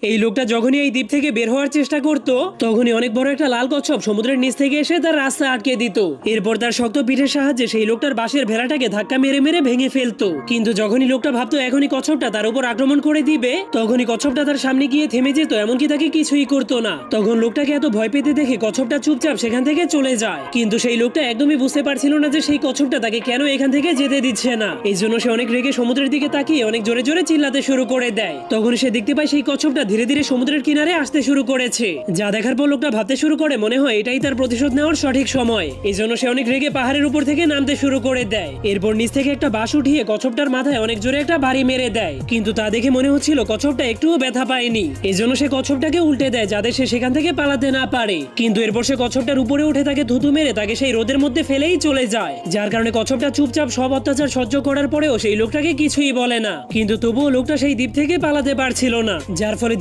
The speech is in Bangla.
এই লোকটা যখনই এই দ্বীপ থেকে বের হওয়ার চেষ্টা করত তখনই অনেক বড় একটা লাল কচ্ছপ সমুদ্রের নিচ থেকে এসে তার রাস্তা আটকে দিত। এরপর তার শক্ত পিঠের সাহায্যে সেই লোকটার বাঁশের ভেড়াটাকে ধাক্কা মেরে মেরে ভেঙে ফেলতো। কিন্তু যখনই লোকটা ভাবতো এখনই কচ্ছপটা তার উপর আক্রমণ করে দিবে তখনই কচ্ছপটা তার সামনে গিয়ে থেমে যেত, এমনকি তাকে কিছুই করতো না। তখন লোকটাকে এত ভয় পেতে দেখে কচ্ছপটা চুপচাপ সেখান থেকে চলে যায়। কিন্তু সেই লোকটা একদমই বুঝতে পারছিল না যে সেই কচ্ছপটা তাকে কেন এখান থেকে যেতে দিচ্ছে না। এই জন্য সে অনেক রেগে সমুদ্রের দিকে তাকিয়ে অনেক জোরে জোরে চিল্লাতে শুরু করে দেয়। তখন সে দেখতে পায় সেই কচ্ছপটা ধীরে ধীরে সমুদ্রের কিনারে আসতে শুরু করেছে। যা দেখার পর লোকটা ভাবতে শুরু করে মনে হয় এটাই তার প্রতিশোধ নেওয়ার সঠিক সময়। এই জন্য সে অনেক রেগে পাহাড়ের উপর থেকে নামতে শুরু করে দেয়। এরপর নিচ থেকে একটা বাঁশ উঠিয়ে কচ্ছপটার মাথায় অনেক জোরে একটা বাড়ি মেরে দেয়। কিন্তু তা দেখে মনে হচ্ছিল কচ্ছপটা একটুও ব্যথা পায়নি। এই জন্য সে কচ্ছপটাকে উল্টে দেয় যাতে সে সেখান থেকে পালাতে না পারে। কিন্তু এরপর সে কচ্ছপটার উপরে উঠে তাকে থুতু মেরে তাকে সেই রোদের মধ্যে ফেলেই চলে যায়। যার কারণে কচ্ছপটা চুপচাপ সব অত্যাচার সহ্য করার পরেও সেই লোকটাকে কিছুই বলে না। কিন্তু তবুও লোকটা সেই দ্বীপ থেকে পালাতে পারছিল না, যার ফলে